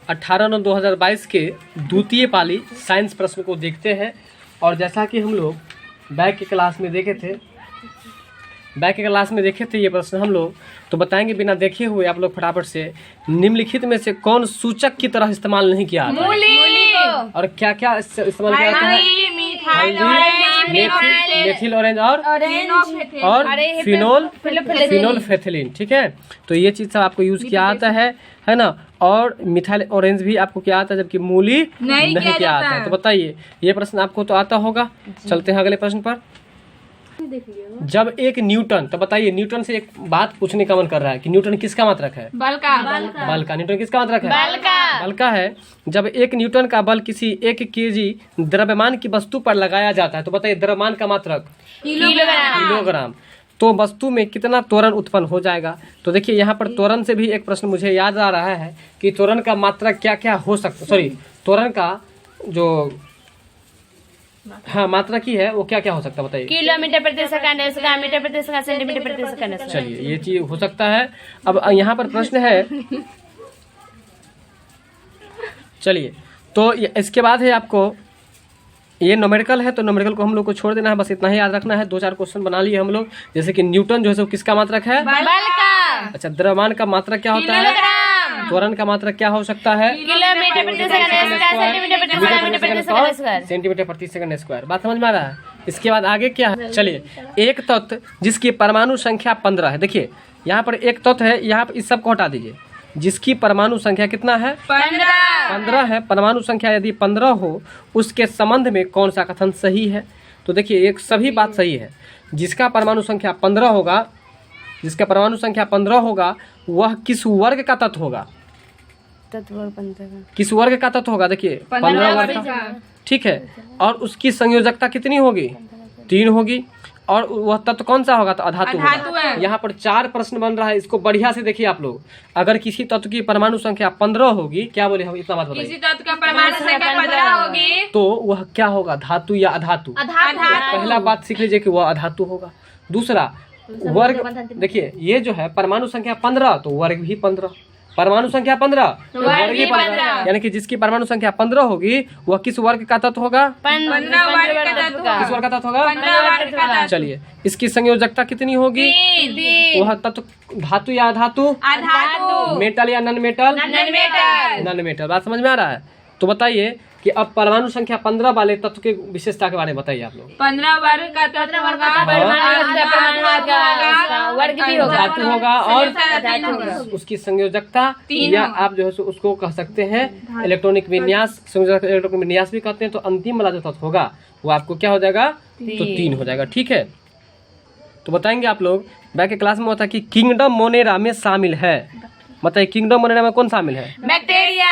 18/9/2022 के द्वितीय पाली साइंस प्रश्न को देखते हैं। और जैसा कि हम लोग बैक के क्लास में देखे थे ये प्रश्न हम लोग, तो बताएंगे बिना देखे हुए आप लोग फटाफट से, निम्नलिखित में से कौन सूचक की तरह इस्तेमाल नहीं किया जाता है? और क्या क्या इस्तेमाल किया जाता है? मेथिल ऑरेंज और फिनोल्फेथिलीन। ठीक है, तो ये चीज सब आपको यूज किया आता है ना। और मिथाइल ऑरेंज भी आपको क्या आता है, जबकि मूली नहीं किया आता है। तो बताइए, ये प्रश्न आपको तो आता होगा। चलते हैं अगले प्रश्न पर। जब एक न्यूटन, तो बताइए न्यूटन से एक बात पूछने का मन कर रहा है कि न्यूटन किसका मात्रक है? बल का। न्यूटन किसका मात्रक है? बल का है। जब एक न्यूटन का बल किसी 1 kg द्रव्यमान की वस्तु पर लगाया जाता है, तो बताइए द्रव्यमान का मात्रक किलोग्राम। तो वस्तु में कितना त्वरण उत्पन्न हो जाएगा? तो देखिए यहाँ पर त्वरण से भी एक प्रश्न मुझे याद आ रहा है कि त्वरण का मात्रक क्या क्या हो सकता, सॉरी त्वरण का जो मात्रा की है वो क्या क्या हो सकता है बताइए? किलोमीटर प्रति सेकंड, मीटर प्रति सेकंड, सेंटीमीटर प्रति सेकंड। चलिए ये चीज हो सकता है। अब यहाँ पर प्रश्न है, चलिए तो इसके बाद है आपको, ये न्यूमेरिकल है तो न्यूमेरिकल को हम लोग को छोड़ देना है, बस इतना ही याद रखना है। 2-4 क्वेश्चन बना लिए हम लोग, जैसे कि न्यूटन जो है किसका मात्रक है? बल का। अच्छा, द्रव्यमान का मात्रक क्या होता है? त्वरण का मात्रक क्या हो सकता है? किलोमीटर प्रति सेकंड, सेंटीमीटर प्रति सेकंड स्क्वायर। बात समझ में आ रहा है? इसके बाद आगे क्या है? चलिए, एक तत्व जिसकी परमाणु संख्या 15 है। देखिए यहाँ पर एक तत्व है, यहाँ पर इस सब को हटा दीजिए, जिसकी परमाणु संख्या कितना है? 15 है। परमाणु संख्या यदि 15 हो, उसके संबंध में कौन सा कथन सही है? तो देखिए एक सभी बात सही है। जिसका परमाणु संख्या 15 होगा, वह किस वर्ग का तत्व होगा? किस वर्ग का तत्व होगा? देखिए 15 वर्ग का। ठीक है, और उसकी संयोजकता कितनी होगी? 3 होगी। और वह तत्व कौन सा होगा? तो अधातु होगा। यहाँ पर 4 प्रश्न बन रहा है, इसको बढ़िया से देखिए आप लोग। अगर किसी तत्व की परमाणु संख्या 15 होगी, क्या बोले हम, इतना बात बताइए। किसी तत्व का परमाणु संख्या 15 होगी तो वह क्या होगा? धातु या अधातु? पहला बात सीख लीजिए कि वह अधातु होगा। दूसरा वर्ग, देखिए ये जो है परमाणु संख्या 15 तो वर्ग भी 15, परमाणु संख्या 15 तो वर्ग भी 15, यानी कि जिसकी परमाणु संख्या 15 होगी वह किस वर्ग का तत्व होगा? 15 वर्ग का तत्व। किस वर्ग का तत्व होगा? 15 वर्ग का तत्व। चलिए, इसकी संयोजकता कितनी होगी? 3। वह तत्व धातु या अधातु? मेटल या नॉन मेटल? Non metal. बात समझ में आ रहा है? तो बताइए कि अब परमाणु संख्या 15 वाले तत्व के विशेषता के बारे में बताइए आप लोग। 15 वर्ग का तत्व वर्ग भी होगा, धातु होगा और उसकी संयोजकता या आप जो है उसको कह सकते हैं इलेक्ट्रॉनिक विन्यास, संयोजक इलेक्ट्रॉनिक विन्यास भी कहते हैं। तो अंतिम वाला जो तत्व होगा वो आपको क्या हो जाएगा? तो 3 हो जाएगा। ठीक है, तो बताएंगे आप लोग। बैक के क्लास में होता है कि किंगडम मोनेरा में शामिल है। बताइए किंगडम मोनेरा में कौन शामिल है? बैक्टीरिया।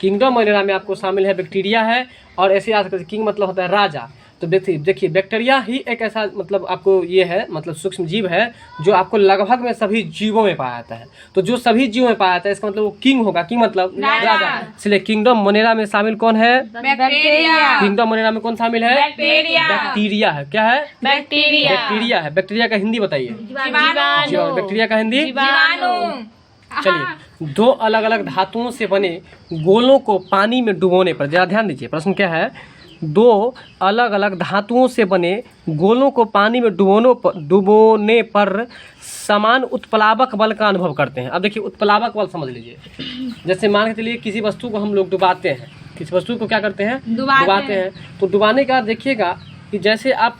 किंगडम मोनेरा में आपको शामिल है बैक्टीरिया है। और ऐसे याद करिए, किंग मतलब होता है राजा। तो देखिए बैक्टीरिया ही एक ऐसा मतलब आपको ये है, मतलब सूक्ष्म जीव है जो आपको लगभग में सभी जीवों में पाया जाता है। तो जो सभी जीवों में पाया जाता है इसका मतलब वो किंग होगा। किंग मतलब राजा। इसलिए किंगडम मोनेरा में शामिल कौन है? बैक्टीरिया। किंगडम मोनेरा में कौन शामिल है? बैक्टीरिया है। क्या है? बैक्टीरिया है। बैक्टीरिया का हिंदी बताइए। बैक्टीरिया का हिंदी जीवाणु। चलिए, 2 अलग अलग धातुओं से बने गोलों को पानी में डुबोने पर, जरा ध्यान दीजिए प्रश्न क्या है। 2 अलग अलग धातुओं से बने गोलों को पानी में डुबोने पर समान उत्प्लावक बल का अनुभव करते हैं। अब देखिए उत्प्लावक बल समझ लीजिए। जैसे मान के चलिए किसी वस्तु को हम लोग डुबाते हैं, किसी वस्तु को क्या करते हैं? डुबाते हैं। तो डुबाने का देखिएगा कि जैसे आप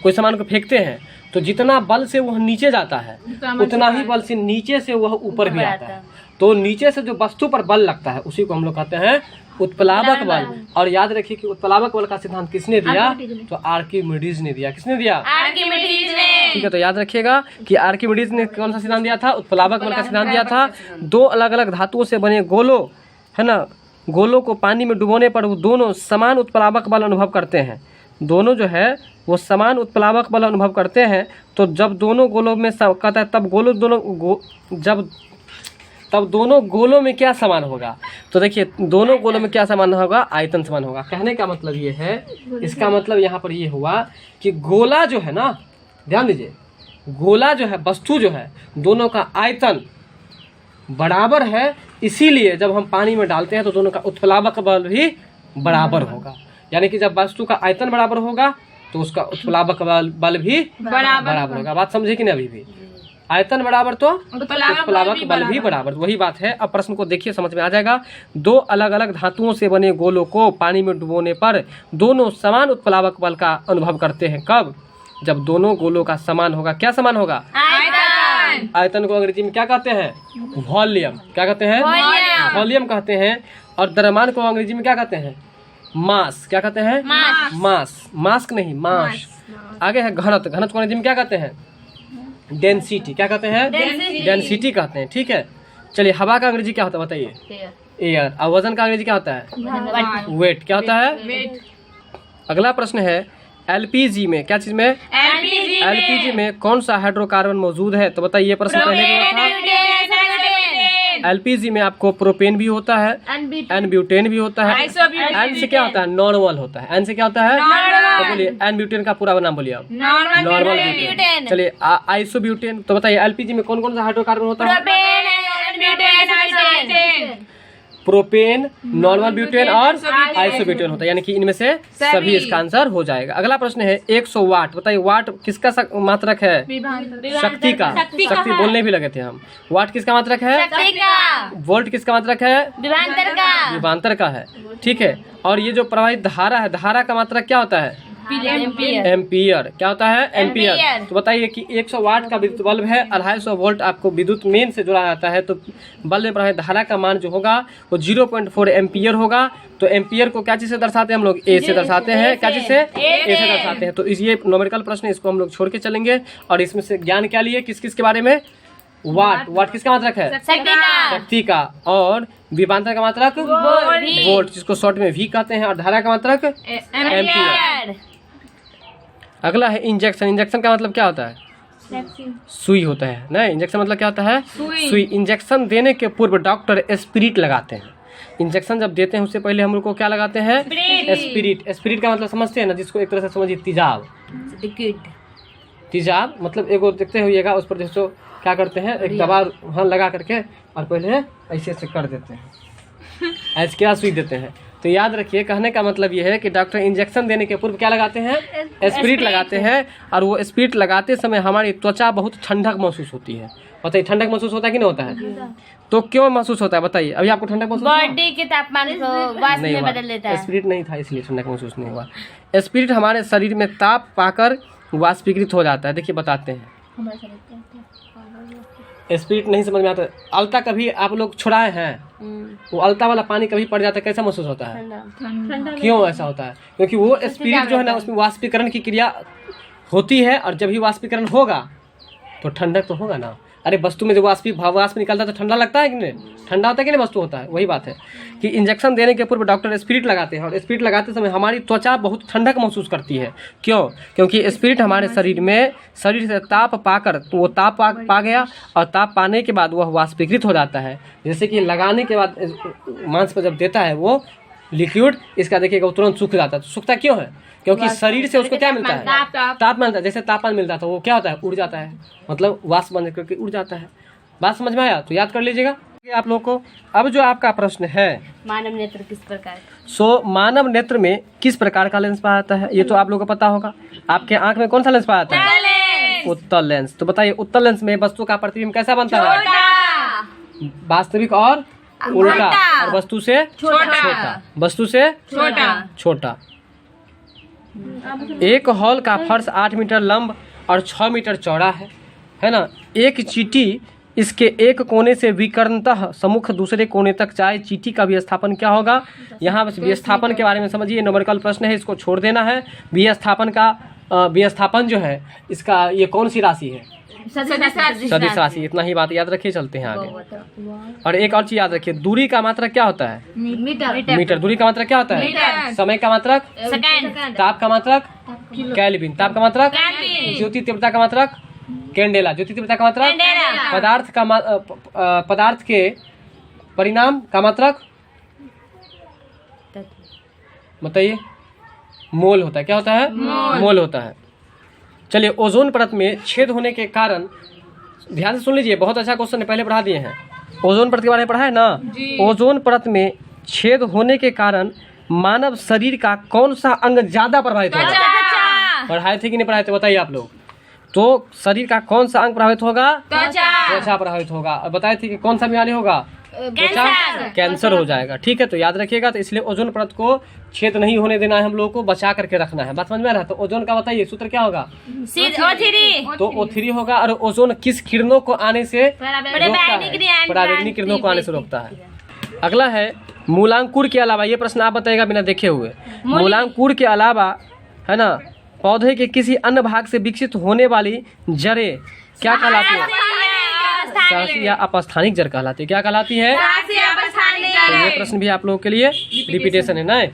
कोई सामान को फेंकते हैं तो जितना बल से वह नीचे जाता है उतना ही बल से नीचे से वह ऊपर भी आता है। तो नीचे से जो वस्तु पर बल लगता है उसी को हम लोग कहते हैं उत्प्लावक बल। और याद रखिए कि उत्प्लावक बल का सिद्धांत किसने दिया? तो आर्किमिडीज ने दिया। किसने दिया? आर्किमिडीज ने। ठीक है, तो याद रखिएगा कि आर्किमिडीज ने कौन सा सिद्धांत दिया था? उत्प्लावक बल का सिद्धांत दिया था। 2 अलग अलग धातुओं से बने गोलों है ना, गोलों को पानी में डुबोने पर वो दोनों समान उत्प्लावक बल अनुभव करते हैं। दोनों जो है वो समान उत्प्लावक बल अनुभव करते हैं। तो जब दोनों गोलों में कहता है तब दोनों गोलों में क्या समान होगा? तो देखिए दोनों गोलों में क्या समान होगा? आयतन समान होगा। कहने का मतलब ये है, इसका मतलब यहाँ पर ये हुआ कि गोला जो है ना, ध्यान दीजिए, गोला जो है वस्तु जो है दोनों का आयतन बराबर है, इसीलिए जब हम पानी में डालते हैं तो दोनों का उत्प्लावक बल भी बराबर होगा। यानी कि जब वस्तु का आयतन बराबर होगा तो उसका उत्प्लावक बल भी बराबर होगा। बात समझे कि नहीं? अभी भी आयतन बराबर तो उत्प्लावक बल भी बराबर, वही बात है। अब प्रश्न को देखिए, समझ में आ जाएगा। दो अलग अलग धातुओं से बने गोलों को पानी में डुबोने पर दोनों समान उत्प्लावक बल का अनुभव करते हैं। कब? जब दोनों गोलों का समान होगा। क्या समान होगा? आयतन को अंग्रेजी में क्या कहते हैं? वॉल्यूम। क्या कहते हैं? वॉल्यूम कहते हैं। और द्रव्यमान को अंग्रेजी में क्या कहते हैं? मास। क्या कहते हैं? मास। मास्क नहीं, मास। आगे है घनत्व। घनत्व को अंग्रेजी में क्या कहते हैं? डेंसिटी। क्या कहते हैं? डेंसिटी कहते हैं। ठीक है, चलिए हवा का अंग्रेजी क्या होता है बताइए? एयर। और वजन का अंग्रेजी क्या होता है? वेट। क्या होता है? अगला प्रश्न है, एलपीजी में क्या चीज में? एलपीजी में कौन सा हाइड्रोकार्बन मौजूद है? तो बताइए, ये प्रश्न पहले भी था। एलपीजी में आपको प्रोपेन भी होता है, एन ब्यूटेन भी होता है। एन से क्या होता है? नॉर्मल होता है। एन से क्या होता है? तो बोलिए एन ब्यूटेन का पूरा नाम बोलिए आप। Normal butane. चलिए आइसो ब्यूटेन। तो बताइए एलपीजी में कौन कौन सा हाइड्रोकार्बन होता है? प्रोपेन, नॉर्मल ब्यूटेन और आइसोब्यूटेन होता है। यानी कि इनमें से सभी इसका आंसर हो जाएगा। अगला प्रश्न है 100 वाट। बताइए वाट किसका मात्रक है? शक्ति का। शक्ति बोलने भी लगे थे हम। वाट किसका मात्रक है? वोल्ट किसका मात्रक है? विभवांतर का है। ठीक है, और ये जो प्रवाहित धारा है, धारा का मात्रक क्या होता है? एम्पियर। क्या होता है? एम्पियर। तो बताइए कि 100 वाट का विद्युत बल्ब है, 250 वोल्ट आपको विद्युत मेन से जुड़ा जाता है, तो बल्ब में प्रवाहित धारा का मान जो होगा वो 0.4 एम्पियर होगा। तो एम्पियर को क्या चीज से दर्शाते हैं हम लोग? ए से दर्शाते हैं। क्या चीज से? ए से दर्शाते हैं। तो ये न्यूमेरिकल प्रश्न, इसको हम लोग छोड़ के चलेंगे। और इसमें से ज्ञान क्या लिए? किस किस के बारे में? वाट। वाट किसका मात्रक है? शक्ति का। और विभवांतर का मात्रक वोल्ट, जिसको शॉर्ट में वी कहते हैं। और धारा का मात्रक एम्पियर। अगला है इंजेक्शन। इंजेक्शन का मतलब क्या होता है? सुई होता है ना। इंजेक्शन मतलब क्या होता है? सुई। इंजेक्शन देने के पूर्व डॉक्टर स्पिरिट लगाते हैं। इंजेक्शन जब देते हैं उससे पहले हम लोग को क्या लगाते हैं? स्पिरिट। स्पिरिट का मतलब समझते हैं ना, जिसको एक तरह से समझिए तेजाब। तेजाब मतलब एगो देखते हुएगा, उस पर जैसे क्या करते हैं, एक दवा वहाँ लगा करके और पहले ऐसे ऐसे कर देते हैं, ऐसे क्या सुई देते हैं। तो याद रखिए, कहने का मतलब ये है कि डॉक्टर इंजेक्शन देने के पूर्व क्या लगाते हैं? स्पिरिट लगाते हैं। और वो स्पिरिट लगाते समय हमारी त्वचा बहुत ठंडक महसूस होती है। बताइए ठंडक महसूस होता है कि नहीं होता है? तो क्यों महसूस होता है बताइए? अभी आपको ठंडक महसूस? बॉडी के तापमान को वाष्प में बदल देता है। स्पिरिट नहीं था इसलिए ठंडक महसूस नहीं हुआ। स्पिरिट हमारे शरीर में ताप पाकर वाष्पीकृत हो जाता है। देखिए बताते हैं, स्पिरिट नहीं समझ में आता। अलता कभी आप लोग छुड़ाए हैं? वो अलता वाला पानी कभी पड़ जाता है, कैसा महसूस होता है? क्यों ऐसा होता है? क्योंकि वो स्पिरिट जो है ना, उसमें वाष्पीकरण की क्रिया होती है। और जब भी वाष्पीकरण होगा तो ठंडक तो होगा ना। अरे वस्तु में जब वाष्प निकलता है तो ठंडा लगता है कि नहीं? ठंडा होता है कि नहीं? वस्तु होता है। वही बात है कि इंजेक्शन देने के पूर्व डॉक्टर स्पिरिट लगाते हैं। और स्पिरिट लगाते समय हमारी त्वचा बहुत ठंडक महसूस करती है। क्यों? क्योंकि स्पिरिट हमारे शरीर से ताप पाकर, तो वो ताप पा गया और ताप पाने के बाद वह वाष्पीकृत हो जाता है। जैसे कि लगाने के बाद मांस पर जब देता है वो लिक्विड, इसका देखिएगा तुरंत सूख जाता है। तो सूखता क्यों है? क्योंकि शरीर से उसको क्या मिलता है? ताप मिलता है। जैसे तापमान मिलता है तो वो क्या होता है? उड़ जाता है, मतलब वाष्प बन करके उड़ जाता है। बात समझ में आया? तो याद कर लीजिएगा आप लोग को। अब जो आपका प्रश्न है, मानव नेत्र किस प्रकार? मानव नेत्र में किस प्रकार का लेंस पाया जाता है? ये तो आप लोग को पता होगा। आपके आंख में कौन सा लेंस पाया जाता है? उत्तल लेंस। तो बताइए उत्तल लेंस में वस्तु का प्रतिबिंब कैसा बनता है? वास्तविक और उल्टा। और वस्तु से छोटा। वस्तु से छोटा। एक हॉल का फर्श 8 मीटर लंब और 6 मीटर चौड़ा है ना। एक चींटी इसके एक कोने से विकर्णतः सम्मुख दूसरे कोने तक जाए, चींटी का विस्थापन क्या होगा? यहाँ बस विस्थापन के बारे में समझिए, न्यूमेरिकल प्रश्न है, इसको छोड़ देना है। विस्थापन जो है इसका, ये कौन सी राशि है? सदिश राशि। इतना ही बात याद रखिए, चलते हैं आगे। और एक और चीज याद रखिए, दूरी का मात्रक क्या होता है? मीटर। दूरी का मात्रक क्या होता है? समय का मात्रक सेकंड। ताप का मात्रक केल्विन। ताप का मात्रक ज्योति तीव्रता का मात्रक कैंडेला। ज्योति तीव्रता का मात्रक पदार्थ के परिणाम का मात्रक बताइए? मोल होता है। क्या होता है? मोल होता है। चलिए, ओजोन परत में छेद होने के कारण, ध्यान से सुन लीजिए, बहुत अच्छा क्वेश्चन है, पहले पढ़ा दिए हैं। ओजोन परत के बारे में पढ़ा है ना। ओजोन परत में छेद होने के कारण मानव शरीर का कौन सा अंग ज्यादा प्रभावित होगा? पढ़ाए थे कि नहीं पढ़ाए थे बताइए आप लोग। तो शरीर का कौन सा अंग प्रभावित होगा? त्वचा प्रभावित होगा। और बताए थे कि कौन सा बीमारी होगा? त्वचा कैंसर हो जाएगा। ठीक है, तो याद रखिएगा। तो इसलिए ओजोन परत को छेद नहीं होने देना है, हम लोगों को बचा करके रखना है। बात समझ में आ रहा है? तो ओजोन का बताइए सूत्र क्या होगा? तो O3 होगा। और ओजोन किस किरणों को आने से रोकता है? पराबैंगनी किरणों को आने से रोकता है। अगला है मूलांकुर के अलावा, ये प्रश्न आप बताइएगा बिना देखे हुए। मूलांकुर के अलावा है ना, पौधे के किसी अन्य भाग से विकसित होने वाली जड़ें क्या कहलाती है? शासी या अपस्थानिक जड़ कहलाती है। क्या कहलाती है? तो ये प्रश्न भी आप लोगों के लिए रिपीटेशन है ना।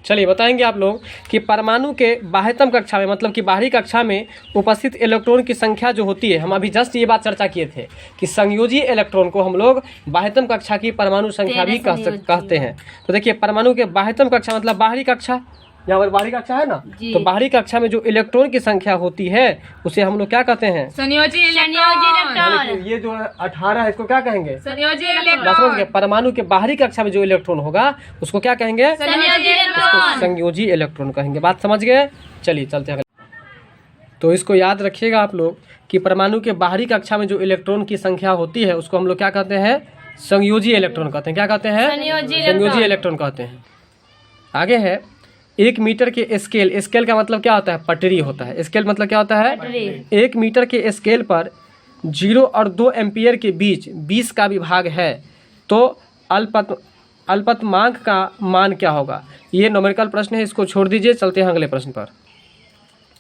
चलिए बताएंगे आप लोग कि परमाणु के बाह्यतम कक्षा में, मतलब कि बाहरी कक्षा में उपस्थित इलेक्ट्रॉन की संख्या जो होती है, हम अभी जस्ट ये बात चर्चा किए थे कि संयोजी इलेक्ट्रॉन को हम लोग बाह्यतम कक्षा की परमाणु संख्या भी कहते हैं। तो देखिए परमाणु के बाह्यतम कक्षा मतलब बाहरी कक्षा, यहाँ पर बाहरी कक्षा है ना, तो बाहरी कक्षा में जो इलेक्ट्रॉन की संख्या होती है उसे हम लोग क्या कहते हैं? संयोजी इलेक्ट्रॉन। ये जो 18 है इसको क्या कहेंगे? संयोजी इलेक्ट्रॉन। परमाणु के बाहरी कक्षा में जो इलेक्ट्रॉन होगा उसको क्या कहेंगे? संयोजी इलेक्ट्रॉन कहेंगे। बात समझ गए? चलिए चलते हैं। तो इसको याद रखिएगा आप लोग कि परमाणु के बाहरी कक्षा में जो इलेक्ट्रॉन की संख्या होती है उसको हम लोग क्या कहते हैं? संयोजी इलेक्ट्रॉन कहते हैं। क्या कहते हैं? संयोजी इलेक्ट्रॉन कहते हैं। आगे है 1 मीटर के स्केल। स्केल का मतलब क्या होता है? पटरी होता है। स्केल मतलब क्या होता है? 1 मीटर के स्केल पर 0 और 2 एम्पियर के बीच 20 का विभाग है तो अल्पतमांक का मान क्या होगा? ये न्यूमेरिकल प्रश्न है, इसको छोड़ दीजिए। चलते हैं अगले प्रश्न पर।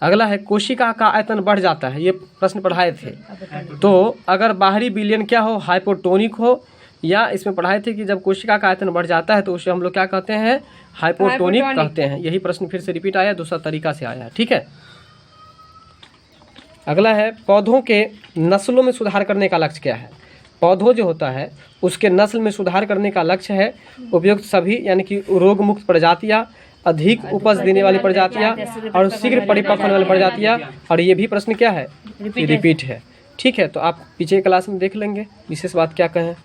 अगला है कोशिका का आयतन बढ़ जाता है। ये प्रश्न पढ़ाए थे। तो अगर बाहरी विलयन क्या हो? हाइपोटोनिक हो। या इसमें पढ़ाए थे कि जब कोशिका का आयतन बढ़ जाता है तो उसे हम लोग क्या कहते हैं? हाइपोटोनिक कहते हैं। यही प्रश्न फिर से रिपीट आया, दूसरा तरीका से आया है। ठीक है। अगला है पौधों के नस्लों में सुधार करने का लक्ष्य क्या है? पौधों जो होता है उसके नस्ल में सुधार करने का लक्ष्य है उपयुक्त सभी यानी कि रोग मुक्त प्रजातियां, अधिक उपज देने वाली प्रजातियां और शीघ्र परिपक्व होने वाली प्रजातियां। और ये भी प्रश्न क्या है? रिपीट है। ठीक है, तो आप पीछे क्लास में देख लेंगे विशेष बात क्या कहें।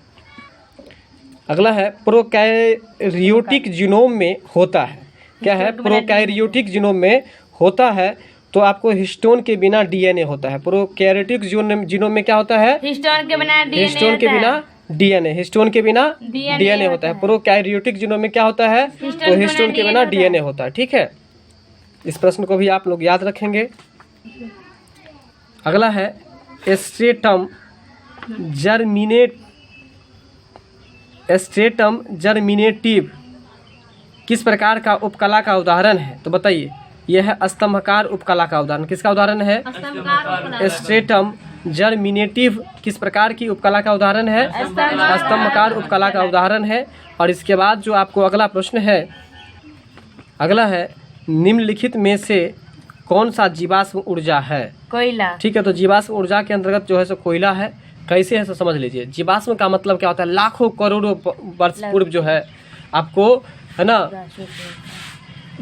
अगला है प्रोकैरियोटिक जीनोम में होता है। क्या है? प्रोकैरियोटिक जीनोम में होता है तो आपको हिस्टोन के बिना डीएनए होता है। प्रोकैरियोटिक जीनोम में क्या होता है? हिस्टोन के बिना डीएनए। हिस्टोन के बिना डीएनए। हिस्टोन के बिना डीएनए होता है। प्रोकैरियोटिक जीनोम में क्या होता है? तो हिस्टोन के बिना डीएनए होता है। ठीक है, इस प्रश्न को भी आप लोग याद रखेंगे। अगला है स्ट्रेटम जर्मिनेटिव किस प्रकार का उपकला का उदाहरण है? तो बताइए। यह है स्तंभकार उपकला का उदाहरण। किसका उदाहरण है? स्ट्रेटम जर्मिनेटिव किस प्रकार की उपकला का उदाहरण है? स्तंभकार उपकला का उदाहरण है। और इसके बाद जो आपको अगला प्रश्न है, अगला है निम्नलिखित में से कौन सा जीवाश्म ऊर्जा है? कोयला। ठीक है, तो जीवाश्म ऊर्जा के अंतर्गत जो है सो कोयला है। कैसे है सो समझ लीजिए। जीवाश्म का मतलब क्या होता है? लाखों करोड़ों वर्ष पूर्व जो है आपको है ना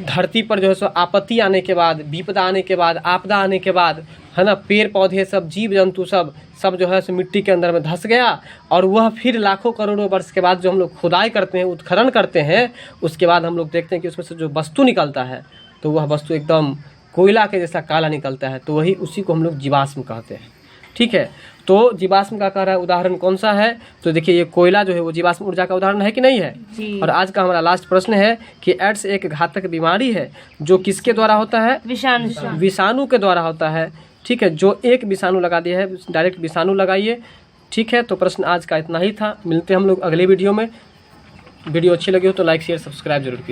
धरती पर जो है सो आपत्ति आने के बाद, विपदा आने के बाद, आपदा आने के बाद है ना पेड़ पौधे सब, जीव जंतु सब जो है सो मिट्टी के अंदर में धंस गया। और वह फिर लाखों करोड़ों वर्ष के बाद जो हम लोग खुदाई करते हैं, उत्खनन करते हैं, उसके बाद हम लोग देखते हैं कि उसमें से जो वस्तु निकलता है तो वह वस्तु एकदम कोयला के जैसा काला निकलता है। तो वही उसी को हम लोग जीवाश्म कहते हैं। ठीक है, तो जीवाश्म का कह रहा है उदाहरण कौन सा है? तो देखिए ये कोयला जो है वो जीवाश्म ऊर्जा का उदाहरण है कि नहीं है? और आज का हमारा लास्ट प्रश्न है कि एड्स एक घातक बीमारी है जो किसके द्वारा होता है? विषाणु के द्वारा होता है। ठीक है, जो एक विषाणु लगा दिया है डायरेक्ट विषाणु लगाइए। ठीक है, तो प्रश्न आज का इतना ही था। मिलते हैं हम लोग अगले वीडियो में। वीडियो अच्छी लगी हो तो लाइक शेयर सब्सक्राइब जरूर कीजिए।